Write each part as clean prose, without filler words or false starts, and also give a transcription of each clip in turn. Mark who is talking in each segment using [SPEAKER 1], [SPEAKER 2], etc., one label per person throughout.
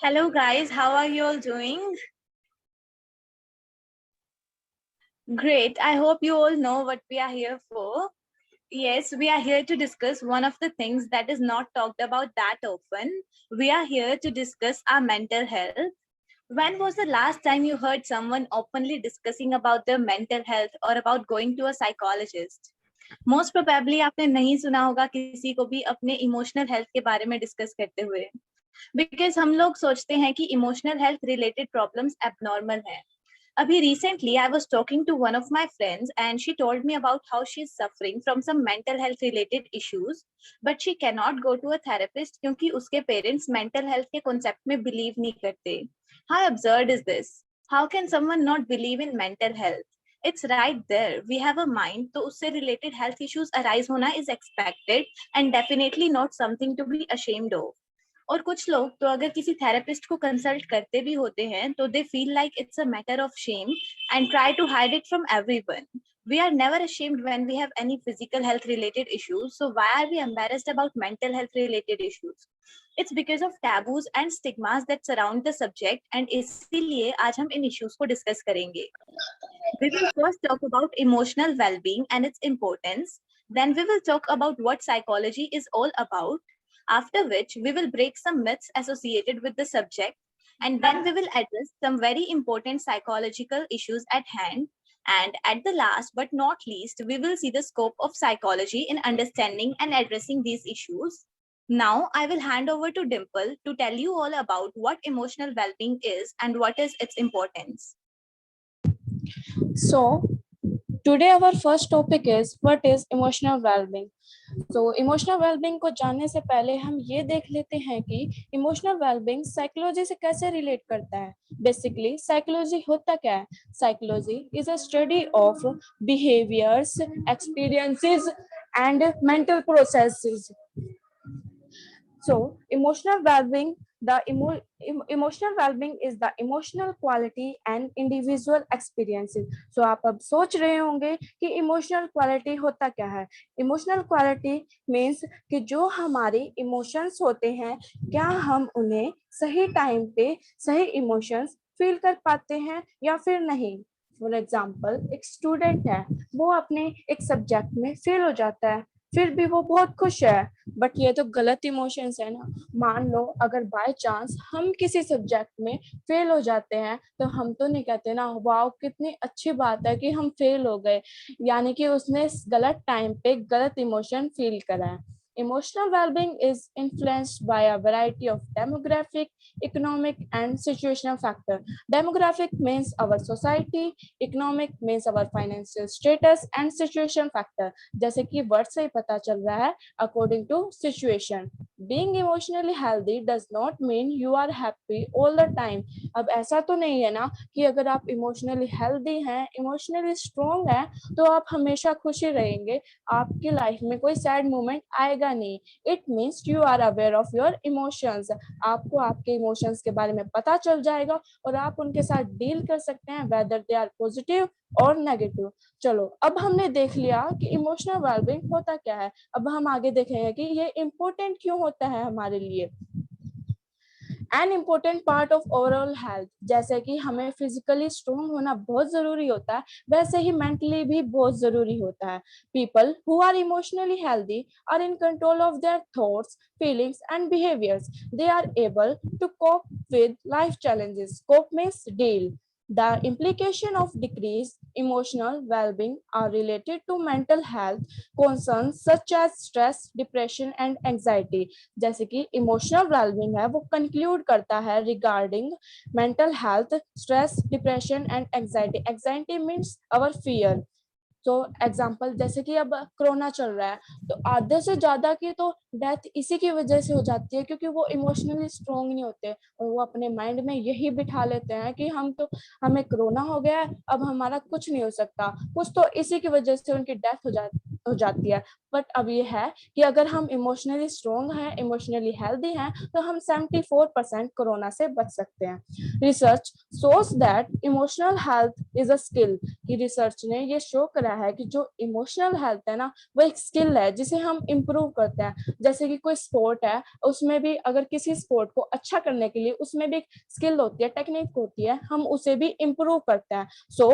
[SPEAKER 1] Hello guys, how are you all doing? Great. I hope you all know what we are here for. Yes, we are here to discuss one of the things that is not talked about that often. We are here to discuss our mental health. When was the last time you heard someone openly discussing about their mental health or about going to a psychologist? Most probably आपने नहीं सुना होगा किसी को भी अपने emotional health के बारे में डिस्कस करते हुए, बिकॉज हम लोग सोचते हैं कि emotional health related problems abnormal हैं. Abhi, recently I was talking to one of my friends and she told me about how she's suffering from some mental health related issues, but she cannot go to a therapist क्योंकि उसके parents mental health के concept में believe नहीं करते. How absurd is this? How can someone not believe in mental health? It's right there. We have a mind, तो उससे related health issues arise होना is expected and definitely not something to be ashamed of. और कुछ लोग तो अगर किसी therapist को कंसल्ट करते भी होते हैं तो they feel like it's a matter of shame and try to hide it from everyone. We are never ashamed when we have any physical health related issues, so why are we embarrassed about mental health related issues? It's because of taboos and stigmas that surround the subject, and इसीलिए आज हम इन issues को discuss करेंगे. We will first talk about emotional well-being and its importance. Then we will talk about what psychology is all about, after which we will break some myths associated with the subject, and then we will address some very important psychological issues at hand. And at the last but not least, we will see the scope of psychology in understanding and addressing these issues. Now, I will hand over to Dimple to tell you all about what emotional well-being is and what is its importance.
[SPEAKER 2] So, today our first topic is what is emotional well-being. तो emotional wellbeing को जानने से पहले हम ये देख लेते हैं कि इमोशनल वेलबींग साइकोलॉजी से कैसे रिलेट करता है. बेसिकली साइकोलॉजी होता क्या है? Psychology is a study of behaviours, experiences and mental processes. So emotional well-being, emotional well-being is the emotional quality and individual experiences. So आप अब सोच रहे होंगे कि emotional quality होता क्या है. Emotional quality means कि जो हमारे emotions होते हैं, क्या हम उन्हें सही टाइम पे सही emotions फील कर पाते हैं या फिर नहीं. फॉर एग्जाम्पल, एक स्टूडेंट है, वो अपने एक सब्जेक्ट में फेल हो जाता है, फिर भी वो बहुत खुश है, बट ये तो गलत इमोशंस है ना. मान लो अगर बाय चांस हम किसी सब्जेक्ट में फेल हो जाते हैं तो हम तो नहीं कहते ना वाओ कितनी अच्छी बात है कि हम फेल हो गए, यानी कि उसने गलत टाइम पे गलत इमोशन फील करा है. Emotional well-being is influenced by a variety of demographic, economic, and situational factors. Demographic means our society, economic means our financial status, and situation factor. जैसे कि वर्ड से ही पता चल रहा है, according to situation. Being emotionally healthy does not mean you are happy all the time. अब ऐसा तो नहीं है ना कि अगर आप इमोशनली हेल्दी हैं, इमोशनली स्ट्रॉन्ग हैं, तो आप हमेशा खुशी रहेंगे, आपकी लाइफ में कोई सैड मोमेंट आएगा नहीं. It means you are aware of your emotions. आपको आपके इमोशंस के बारे में पता चल जाएगा और आप उनके साथ डील कर सकते हैं, वेदर दे आर पॉजिटिव और नेगेटिव. चलो, अब हमने देख लिया कि इमोशनल वेलबींग होता क्या है. अब हम आगे देखेंगे कि ये इम्पोर्टेंट क्यों होता है हमारे लिए. An important part of overall health. जैसे कि हमें फिजिकली स्ट्रॉन्ग होना बहुत जरूरी होता है, वैसे ही मेंटली भी बहुत जरूरी होता है. People who are emotionally healthy are in control of their thoughts, feelings and behaviors. They are able to cope with life challenges. Cope means deal. The implication of decreased emotional well-being are related to mental health concerns such as stress, depression and anxiety. जैसे कि emotional wellbeing है वो conclude करता है regarding mental health, stress, depression and anxiety. Anxiety means our fear. तो example जैसे कि अब कोरोना चल रहा है, तो आधे से ज्यादा की तो डेथ इसी की वजह से हो जाती है क्योंकि वो इमोशनली स्ट्रॉन्ग नहीं होते और वो अपने माइंड में यही बिठा लेते हैं कि हमें कोरोना हो गया है, अब हमारा कुछ नहीं हो सकता. कुछ तो इसी की वजह से उनकी डेथ हो हो जाती है। बट अब ये है कि अगर हम इमोशनली स्ट्रॉन्ग हैं, इमोशनली हेल्दी हैं, तो हम 74% कोरोना से बच सकते हैं। Research shows that emotional health is a skill. कि रिसर्च ने ये शो करा है कि जो इमोशनल हेल्थ है ना, वो एक स्किल है जिसे हम इम्प्रूव करते हैं। जैसे कि कोई स्पोर्ट है, उसमें भी अगर किसी स्पोर्ट को अच्छा करने के लिए उसमें भी एक स्किल होती है, टेक्निक होती है, हम उसे भी इम्प्रूव करते हैं। सो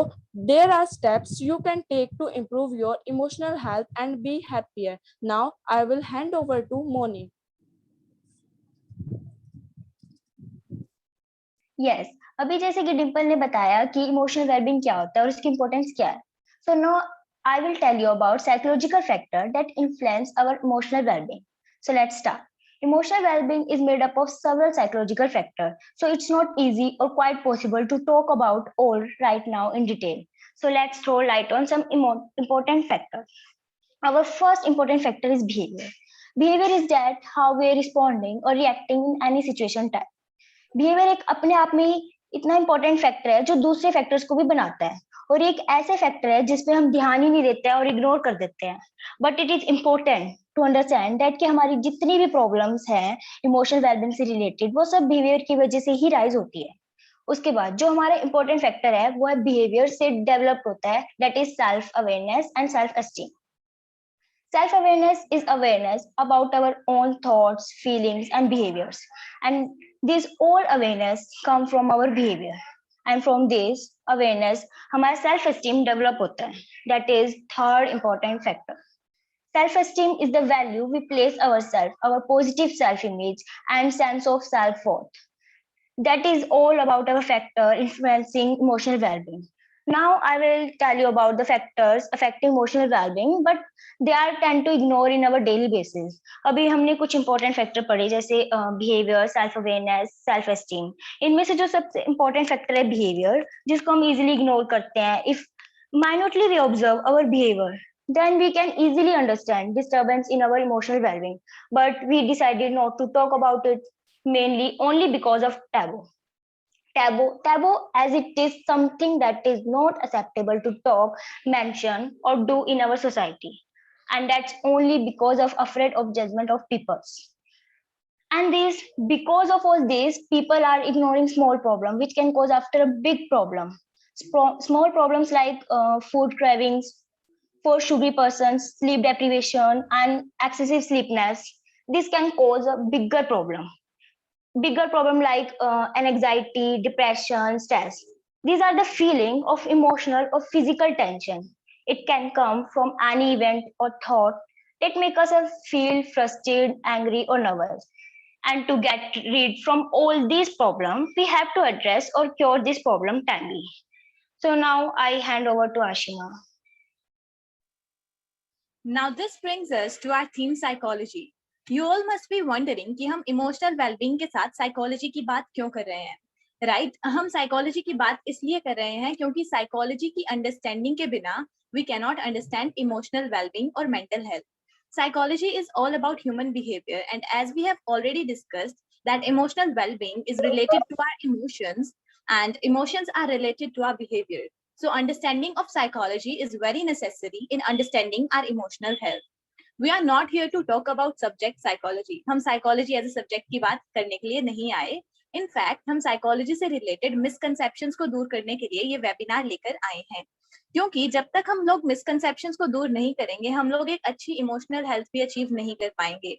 [SPEAKER 2] there are steps you can take to improve your emotional health and be happier. Now I will hand over to Moni.
[SPEAKER 3] Yes अभी जैसे कि डिम्पल ने बताया कि इमोशनल वेलबींग क्या होता है और उसकी इंपॉर्टेंस क्या है, so no I will tell you about psychological factor that influence our emotional wellbeing. So let's start. Emotional well-being is made up of several psychological factors, so it's not easy or quite possible to talk about all right now in detail. So let's throw light on some important factors. Our first important factor is behavior. Behavior is that how we are responding or reacting in any situation type. Behaviour एक अपने आप में ही इतना important factor है जो दूसरे factors को भी बनाता है, और एक ऐसे फैक्टर है जिसपे हम ध्यान ही नहीं देते हैं और इग्नोर कर देते हैं. But it is important to understand that कि हमारी जितनी भी प्रॉब्लम्स हैं इमोशनल वेलबींग से रिलेटेड, वो सब बिहेवियर की वजह से ही राइज होती है. उसके बाद जो हमारा इंपॉर्टेंट फैक्टर है वो है बिहेवियर से डेवलप होता है, that is self awareness and self esteem. Self awareness is awareness about our own thoughts, feelings, and behaviors. And this all awareness come from our behavior. And from this awareness, हमारा self esteem develop होता है. That is third important factor. Self esteem is the value we place ourselves, our positive self image, and sense of self worth. That is all about our factor influencing emotional well-being. Now I will tell you about the factors affecting emotional well-being, but they are tend to ignore in our daily basis. अभी हमने कुछ important factor पढ़े जैसे behavior, self awareness, self esteem. इनमें से जो सबसे important factor है behavior, जिसको हम easily ignore करते हैं. If minutely we observe our behavior, then we can easily understand disturbance in our emotional well-being. But we decided not to talk about it mainly only because of taboo. Taboo as it is something that is not acceptable to talk, mention, or do in our society, and that's only because of afraid of judgment of peoples. And this because of all this, people are ignoring small problem which can cause after a big problem. Small problems like food cravings for sugary persons, sleep deprivation, and excessive sleepiness. This can cause a bigger problem like anxiety, depression, stress. These are the feeling of emotional or physical tension. It can come from any event or thought that make us feel frustrated, angry, or nervous. And to get rid from all these problems, we have to address or cure this problem timely. So now I hand over to Ashima.
[SPEAKER 1] Now this brings us to our theme psychology. You all must be wondering कि हम emotional well-being के साथ psychology की बात क्यों कर रहे हैं, right? हम psychology की बात इसलिए कर रहे हैं क्योंकि psychology की understanding के बिना we cannot understand emotional well-being or mental health. Psychology is all about human behavior, and as we have already discussed, that emotional well-being is related to our emotions, and emotions are related to our behavior. So understanding of psychology is very necessary in understanding our emotional health. We are not here to talk about subject psychology. हम psychology as a subject की बात करने के लिए नहीं आए. In fact, हम psychology से related misconceptions को दूर करने के लिए ये webinar लेकर आए हैं. क्योंकि जब तक हम लोग misconceptions को दूर नहीं करेंगे, हम लोग एक अच्छी emotional health भी achieve नहीं कर पाएंगे.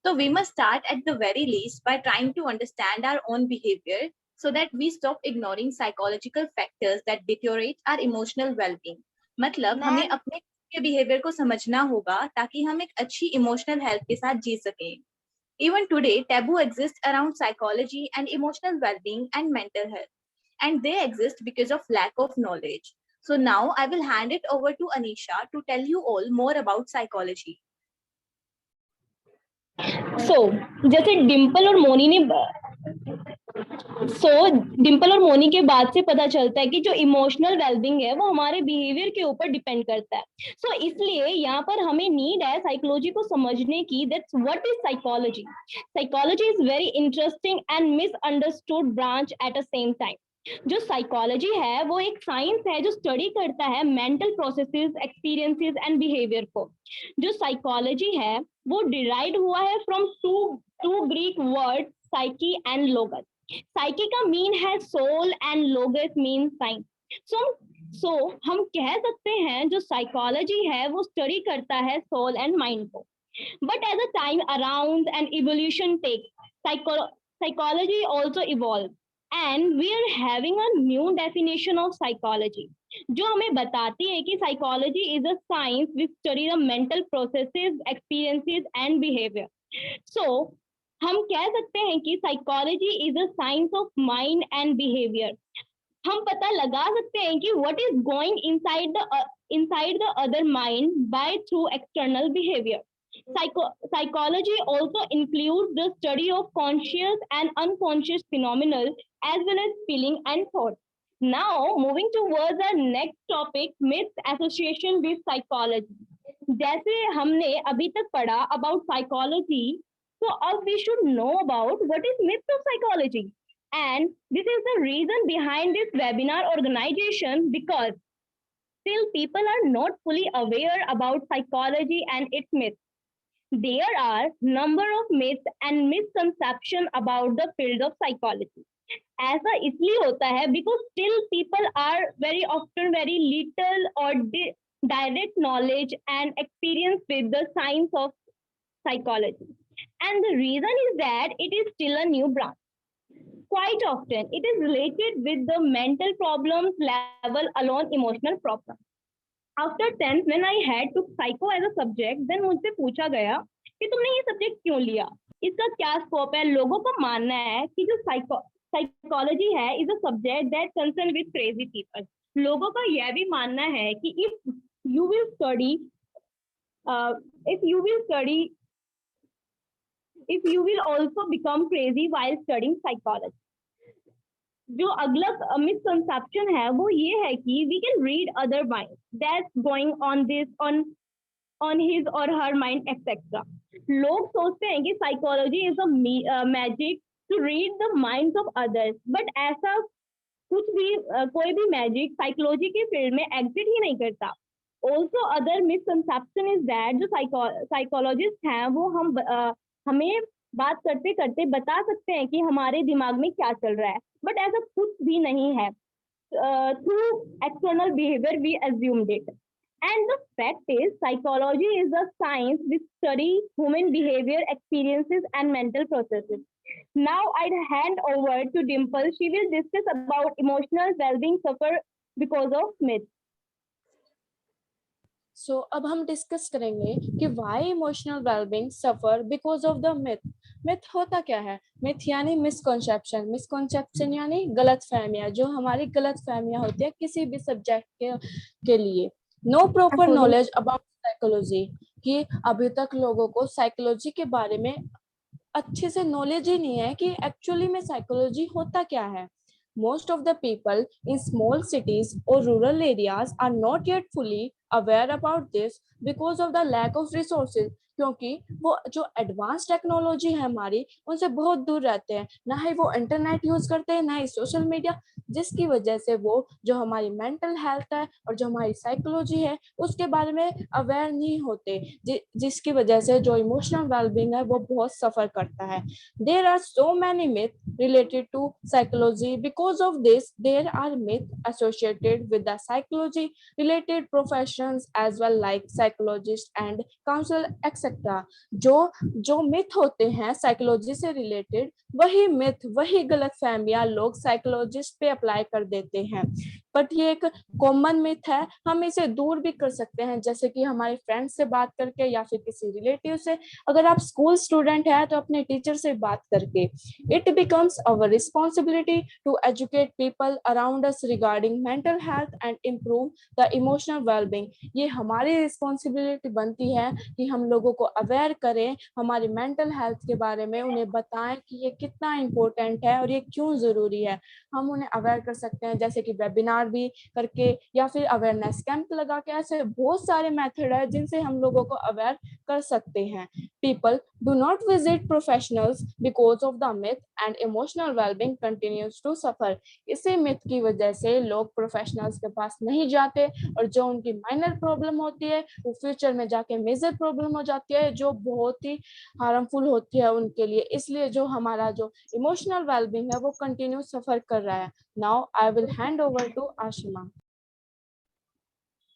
[SPEAKER 1] So we must start at the very least by trying to understand our own behavior so that we stop ignoring psychological factors that deteriorate our emotional well-being. मतलब हमें अपने के बिहेवियर को समझना होगा ताकि हम एक अच्छी इमोशनल हेल्थ के साथ जी सकें. Even today, taboo exists around psychology and emotional well-being and mental health, and they exist because of lack of knowledge. So now I will hand it over to Anisha to tell you all more about psychology.
[SPEAKER 4] So, जैसे डिम्पल और मोनी ने डिम्पल और मोनी के बाद से पता चलता है कि जो इमोशनल वेलबींग है वो हमारे बिहेवियर के ऊपर डिपेंड करता है. इसलिए यहाँ पर हमें नीड है साइकोलॉजी को समझने की. That's what is psychology. Psychology is very interesting and misunderstood branch at a same time. जो साइकोलॉजी है वो एक साइंस है जो स्टडी करता है mental processes, experiences and behaviour को। जो साइकोलॉजी है वो डिराइव हुआ है from two Greek word psyche and logos. Psyche का मीन है soul and logos mean science. So हम कह सकते हैं जो साइकोलॉजी है वो स्टडी करता है सोल एंड माइंड को। But as a time around and evolution takes, psychology also evolves and we are having a new definition of psychology जो हमें बताती है कि psychology is a science which study the mental processes, experiences and behavior. So हम कह सकते हैं कि psychology is a science of mind and behavior. हम पता लगा सकते हैं कि what is going inside the other mind by through external behavior. Psychology also includes the study of conscious and unconscious phenomena as well as feeling and thought. Now, moving towards our next topic, myths association with psychology. जैसे हमने अभी तक पढ़ा about psychology, so अब we should know about what is myths of psychology. And this is the reason behind this webinar organization because still people are not fully aware about psychology and its myths. There are number of myths and misconception about the field of psychology. ऐसा इसलिए होता है because still people are very often very little or direct knowledge and experience with the science of psychology. And the reason is that it is still a new branch. Quite often it is related with the mental problems level alone emotional problems. After 10th when I had took psycho as a subject, then मुझसे पूछा गया कि तुमने ये subject क्यों लिया, इसका क्या स्कोप है। लोगों का मानना है कि जो साइकोलॉजी है is a subject that concern with crazy people. लोगों का यह भी मानना है कि if you will study if you will also become crazy while studying psychology. जो अगला मिसकंसेप्शन है वो ये है कि we can read other mind that's going on this on his और हर माइंड एक्सेट्रा। लोग सोचते हैं कि psychology is a magic to read the minds of others, but ऐसा कुछ भी कोई भी मैजिक साइकोलॉजी के फील्ड में एग्जिट ही नहीं करता। Also other misconception is that जो साइकोलॉजिस्ट हैं वो हमें बात करते करते बता सकते हैं कि हमारे दिमाग में क्या चल रहा है, बट ऐसा कुछ भी नहीं है। Through external behaviour we assumed it. And the fact is, psychology is a science which studies human behavior, experiences, and mental processes. Now I'd hand over to Dimple. She will discuss about emotional well-being suffer because of myths.
[SPEAKER 2] So अब हम discuss करेंगे कि why emotional wellbeing suffer because of the myth. Myth होता क्या है? Myth यानी misconception, misconception यानी गलत फहमियाँ, जो हमारी गलत फहमियाँ होती है किसी भी सब्जेक्ट के लिए। No proper knowledge about psychology, कि अभी तक लोगों को साइकोलॉजी के बारे में अच्छे से नॉलेज ही नहीं है कि एक्चुअली में साइकोलॉजी होता क्या है। Most of the people in small cities or rural areas are not yet fully aware about this because of the lack of resources. क्योंकि वो जो एडवांस टेक्नोलॉजी है हमारी उनसे बहुत दूर रहते हैं, ना ही वो इंटरनेट यूज करते हैं ना ही सोशल मीडिया, जिसकी वजह से वो जो हमारी मेंटल हेल्थ है और जो हमारी साइकोलॉजी है उसके बारे में अवेयर नहीं होते, जिसकी वजह से जो इमोशनल वेलबींग है वो बहुत सफर करता है। There are so many myths related to psychology. Because of this, there are myths associated with the psychology related professions as well, like psychologists and counselor etc. जो मिथ होते हैं साइकोलॉजी से related, वही मिथ वही गलत फहमियां लोग psychologist पे apply कर देते हैं। बट ये एक कॉमन मिथ है, हम इसे दूर भी कर सकते हैं, जैसे कि हमारे फ्रेंड से बात करके या फिर किसी रिलेटिव से। अगर आप स्कूल स्टूडेंट हैं तो अपने टीचर से बात करके। It becomes our responsibility to educate people around us regarding mental health and improve the emotional wellbeing. ये हमारी रिस्पॉन्सिबिलिटी बनती है कि हम लोगों को अवेयर करें हमारी मेंटल हेल्थ के बारे में, उन्हें बताएं कि ये कितना इम्पोर्टेंट है और ये क्यों जरूरी है। हम उन्हें अवेयर कर सकते हैं, जैसे कि वेबिनार भी करके या फिर अवेयरनेस कैंप लगा के। ऐसे बहुत सारे मेथड है जिनसे हम लोगों को अवेयर कर सकते हैं। People do not visit professionals because of the myth and emotional well-being continues to suffer. इसी मिथ की वजह से लोग प्रोफेशनल्स के पास नहीं जाते और जो उनकी माइनर प्रॉब्लम होती है वो फ्यूचर में जाके मेजर प्रॉब्लम हो जाती है, जो बहुत ही हार्मफुल होती है उनके लिए। इसलिए जो हमारा जो इमोशनल वेलबींग है वो कंटिन्यू सफर कर रहा है। Now I will hand over to Ashima.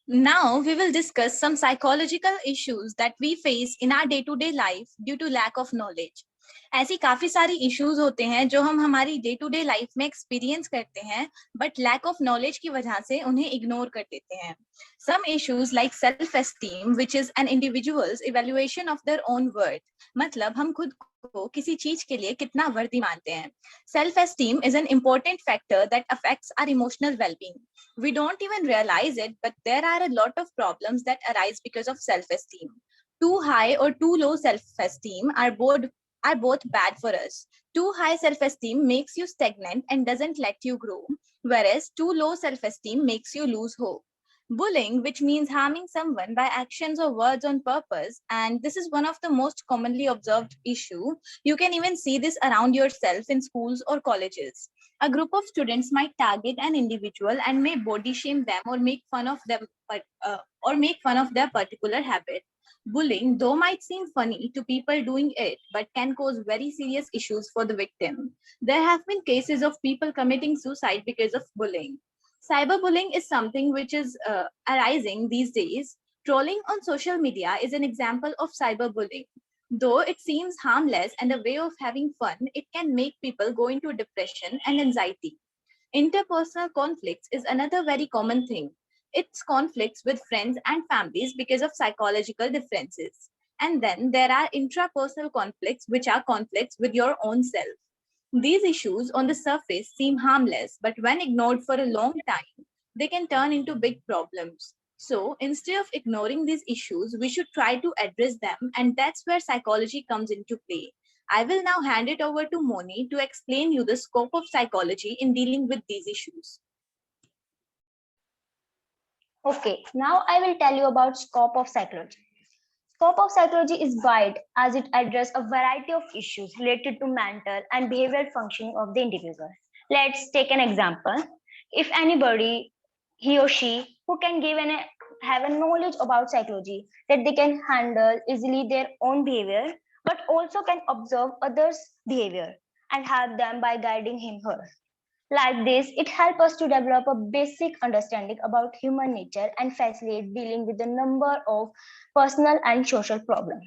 [SPEAKER 1] Now we will discuss some psychological issues that we face in our day-to-day life due to lack of knowledge. ऐसी काफी सारी इश्यूज होते हैं जो हम हमारी डे टू डे लाइफ में एक्सपीरियंस करते हैं, बट लैक ऑफ नॉलेज की वजह से उन्हें इग्नोर कर देते हैं. Some issues like self esteem which is an individual's evaluation of their own worth. मतलब हम खुद को किसी चीज के लिए कितना वर्दी मानते हैं. Self esteem is an important factor that affects our emotional wellbeing. We don't even realize it, but there are a lot of problems that arise because of self-esteem. Too high or too low self-esteem are both bad for us. Too high self-esteem makes you stagnant and doesn't let you grow, whereas too low self-esteem makes you lose hope. Bullying, which means harming someone by actions or words on purpose, and this is one of the most commonly observed issue. You can even see this around yourself in schools or colleges. A group of students might target an individual and may body shame them or make fun of them their particular habit. Bullying, though might seem funny to people doing it, but can cause very serious issues for the victim. There have been cases of people committing suicide because of bullying. Cyberbullying is something which is arising these days. Trolling on social media is an example of cyberbullying. Though it seems harmless and a way of having fun, it can make people go into depression and anxiety. Interpersonal conflicts is another very common thing. It's conflicts with friends and families because of psychological differences. And then there are intrapersonal conflicts, which are conflicts with your own self. These issues on the surface seem harmless, but when ignored for a long time, they can turn into big problems. So instead of ignoring these issues, we should try to address them, and that's where psychology comes into play. I will now hand it over to Moni to explain you the scope of psychology in dealing with these issues.
[SPEAKER 3] Okay, now I will tell you about scope of psychology. Scope of psychology is wide as it addresses a variety of issues related to mental and behavioral functioning of the individual. Let's take an example. If anybody, he or she, who can have a knowledge about psychology, that they can handle easily their own behavior, but also can observe others' behavior and help them by guiding him or her. Like this, it helps us to develop a basic understanding about human nature and facilitate dealing with a number of personal and social problems.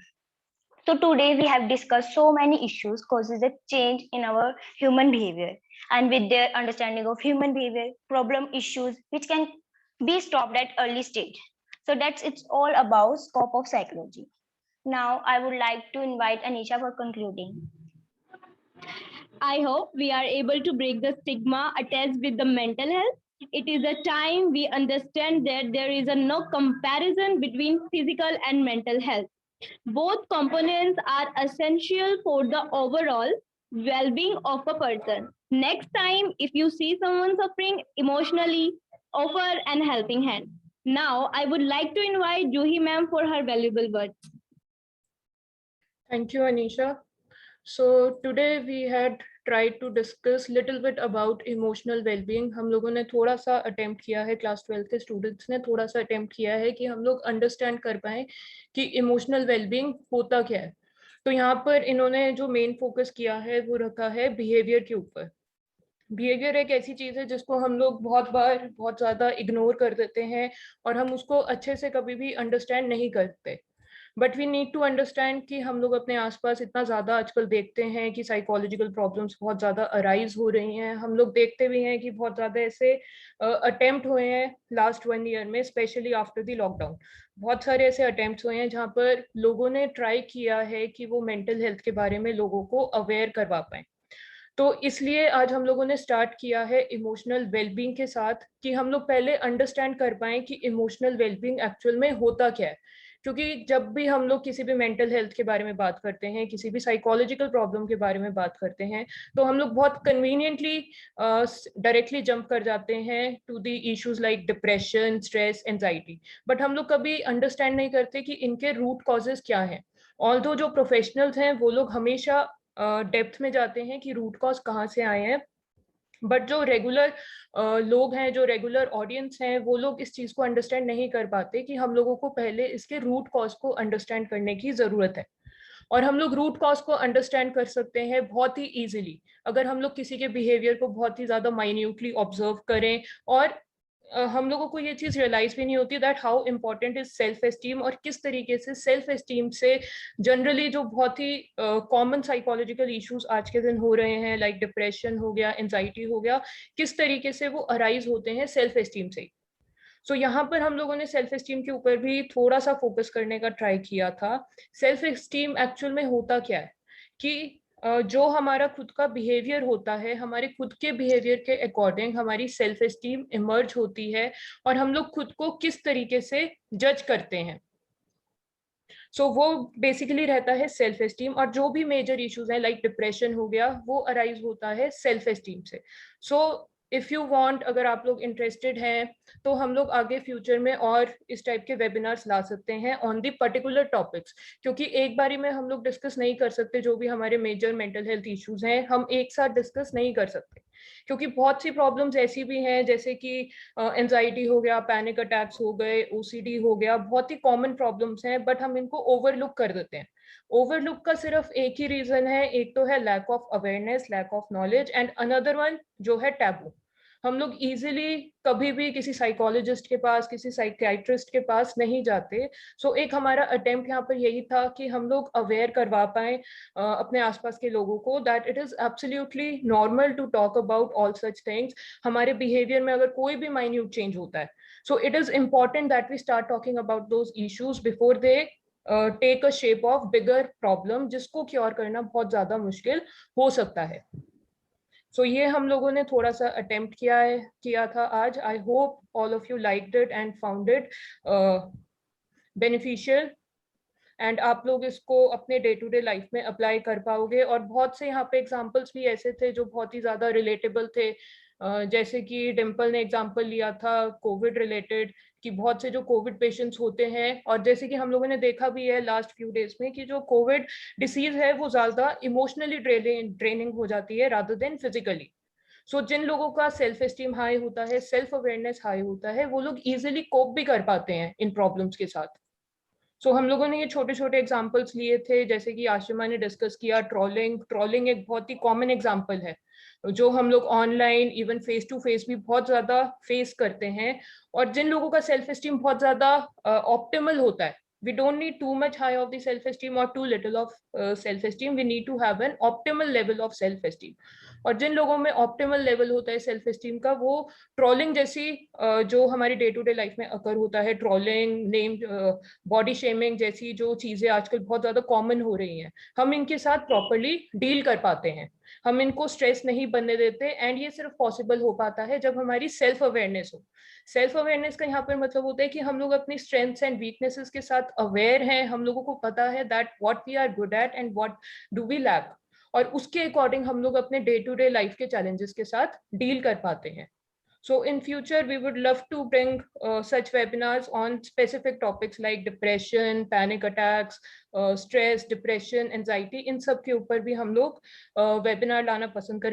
[SPEAKER 3] So today we have discussed so many issues causes a change in our human behavior, and with their understanding of human behavior, problem issues which can be stopped at early stage. So it's all about scope of psychology. Now I would like to invite Anisha for concluding.
[SPEAKER 4] I hope we are able to break the stigma attached with the mental health. It is a time we understand that there is no comparison between physical and mental health. Both components are essential for the overall well-being of a person. Next time, if you see someone suffering emotionally, offer an helping hand. Now, I would like to invite Juhi ma'am for her valuable words.
[SPEAKER 5] Thank you, Anisha. So today we had tried to discuss little bit about emotional well-being. हम लोगों ने थोड़ा सा attempt किया है, class 12 के students ने थोड़ा सा अटेम्प्ट किया है कि हम लोग अंडरस्टैंड कर पाए कि इमोशनल वेलबींग होता क्या है. तो यहाँ पर इन्होंने जो मेन फोकस किया है वो रखा है बिहेवियर के ऊपर. बिहेवियर एक ऐसी चीज है जिसको हम लोग बहुत बार बहुत ज्यादा इग्नोर कर देते हैं और हम उसको अच्छे से कभी भी अंडरस्टैंड नहीं करते. But we need to understand कि हम लोग अपने आसपास इतना ज़्यादा आजकल देखते हैं कि साइकोलॉजिकल प्रॉब्लम्स बहुत ज़्यादा अराइज हो रही हैं. हम लोग देखते भी हैं कि बहुत ज़्यादा ऐसे अटेम्प्ट हुए हैं लास्ट 1 ईयर में, स्पेशली आफ्टर द लॉकडाउन. बहुत सारे ऐसे अटेम्प्ट्स हुए हैं जहाँ पर लोगों ने ट्राई किया है कि वो मेंटल हेल्थ के बारे में लोगों को अवेयर करवा पाएँ. तो इसलिए आज हम लोगों ने स्टार्ट किया है इमोशनल वेलबींग के साथ कि हम लोग पहले अंडरस्टैंड कर पाएँ कि इमोशनल वेलबींग एक्चुअल में होता क्या है. क्योंकि जब भी हम लोग किसी भी मेंटल हेल्थ के बारे में बात करते हैं, किसी भी साइकोलॉजिकल प्रॉब्लम के बारे में बात करते हैं, तो हम लोग बहुत कन्वीनियंटली डायरेक्टली जंप कर जाते हैं to the issues like depression, stress, anxiety, but हम लोग कभी अंडरस्टैंड नहीं करते कि इनके रूट कॉजेज क्या हैं। ऑल्दो जो प्रोफेशनल्स हैं वो लोग हमेशा डेप्थ में जाते हैं कि रूट कॉज कहाँ से आए हैं, बट जो रेगुलर लोग हैं, जो रेगुलर ऑडियंस हैं, वो लोग इस चीज को अंडरस्टैंड नहीं कर पाते कि हम लोगों को पहले इसके रूट कॉज को अंडरस्टैंड करने की जरूरत है। और हम लोग रूट कॉज को अंडरस्टैंड कर सकते हैं बहुत ही इजीली अगर हम लोग किसी के बिहेवियर को बहुत ही ज्यादा माइन्यूटली ऑब्जर्व करें। और हम लोगों को ये चीज रियलाइज भी नहीं होती that how important is self esteem, और किस तरीके से सेल्फ एस्टीम से जनरली जो बहुत ही कॉमन साइकोलॉजिकल इश्यूज आज के दिन हो रहे हैं, लाइक डिप्रेशन हो गया, एंजाइटी हो गया, किस तरीके से वो अराइज होते हैं सेल्फ एस्टीम से। सो यहाँ पर हम लोगों ने सेल्फ एस्टीम के ऊपर भी थोड़ा सा फोकस करने का ट्राई किया था। सेल्फ एस्टीम एक्चुअल में होता क्या है कि जो हमारा खुद का बिहेवियर होता है, हमारे खुद के बिहेवियर के अकॉर्डिंग हमारी सेल्फ एस्टीम इमर्ज होती है, और हम लोग खुद को किस तरीके से जज करते हैं। सो वो बेसिकली रहता है सेल्फ एस्टीम, और जो भी मेजर इश्यूज हैं लाइक डिप्रेशन हो गया, वो अराइज होता है सेल्फ एस्टीम से। सो इफ यू वांट, अगर आप लोग इंटरेस्टेड हैं, तो हम लोग आगे फ्यूचर में और इस टाइप के वेबिनार्स ला सकते हैं ऑन दी पर्टिकुलर टॉपिक्स, क्योंकि एक बारी में हम लोग डिस्कस नहीं कर सकते। जो भी हमारे मेजर मेंटल हेल्थ इश्यूज हैं हम एक साथ डिस्कस नहीं कर सकते, क्योंकि बहुत सी प्रॉब्लम्स ऐसी भी हैं जैसे कि एंजाइटी हो गया, पैनिक अटैक्स हो गए, ओसीडी हो गया, बहुत ही कॉमन प्रॉब्लम्स हैं, बट हम इनको ओवरलुक कर देते हैं। ओवरलुक का सिर्फ एक ही रीजन है, एक तो है lack of awareness, lack of knowledge, and another one जो है टैबू। हम लोग इजीली कभी भी किसी साइकोलॉजिस्ट के पास, किसी साइकियाट्रिस्ट के पास नहीं जाते। सो एक हमारा अटेम्प्ट यहाँ पर यही था कि हम लोग अवेयर करवा पाए अपने आसपास के लोगों को that it is absolutely normal to talk about all such things. हमारे बिहेवियर में अगर कोई भी माइन्यूट चेंज होता है, so it is important that we start talking about those issues before they take a shape of bigger problem, जिसको cure करना बहुत ज्यादा मुश्किल हो सकता है। सो ये हम लोगों ने थोड़ा सा अटेम्प्ट किया था आज। I hope all of you liked it and found it beneficial, and आप लोग इसको अपने डे टू डे लाइफ में अप्लाई कर पाओगे। और बहुत से यहाँ पे एग्जांपल्स भी ऐसे थे जो बहुत ही ज्यादा रिलेटेबल थे, जैसे कि डिम्पल ने एग्जांपल लिया था कोविड रिलेटेड, कि बहुत से जो कोविड पेशेंट्स होते हैं, और जैसे कि हम लोगों ने देखा भी है लास्ट फ्यू डेज में कि जो कोविड डिसीज है वो ज्यादा इमोशनली ड्रेनिंग हो जाती है रादर देन फिजिकली। सो जिन लोगों का सेल्फ एस्टीम हाई होता है, सेल्फ अवेयरनेस हाई होता है, वो लोग इजिली कोप भी कर पाते हैं इन प्रॉब्लम्स के साथ। सो हम लोगों ने ये छोटे छोटे एग्जांपल्स लिए थे, जैसे कि आशिमा ने डिस्कस किया ट्रोलिंग एक बहुत ही कॉमन एग्जांपल है जो हम लोग online even face to face भी बहुत ज्यादा फेस करते हैं। और जिन लोगों का सेल्फ एस्टीम बहुत ज्यादा ऑप्टिमल होता है, we don't need too much high of the self esteem or too little of self esteem, we need to have an optimal level of self esteem। और जिन लोगों में ऑप्टिमल लेवल होता है self esteem का, वो trolling जैसी जो हमारी डे टू डे लाइफ में अकर होता है, ट्रोलिंग, नेम, बॉडी शेमिंग जैसी जो चीजें आजकल बहुत ज्यादा कॉमन हो रही हैं, हम इनके साथ प्रॉपरली डील कर पाते हैं, हम इनको स्ट्रेस नहीं बनने देते। एंड ये सिर्फ पॉसिबल हो पाता है जब हमारी सेल्फ अवेयरनेस हो। सेल्फ अवेयरनेस का यहाँ पर मतलब होता है कि हम लोग अपनी स्ट्रेंथ्स एंड वीकनेसेस के साथ अवेयर हैं, हम लोगों को पता है that what we are good at and what do we lack, और उसके अकॉर्डिंग हम लोग अपने डे टू डे लाइफ के चैलेंजेस के साथ डील कर पाते हैं। So in future, we would love to bring such webinars on specific topics like depression, panic attacks, stress, depression, anxiety, इन सब के ऊपर भी हम लोग webinar लाना पसंद करेंगे।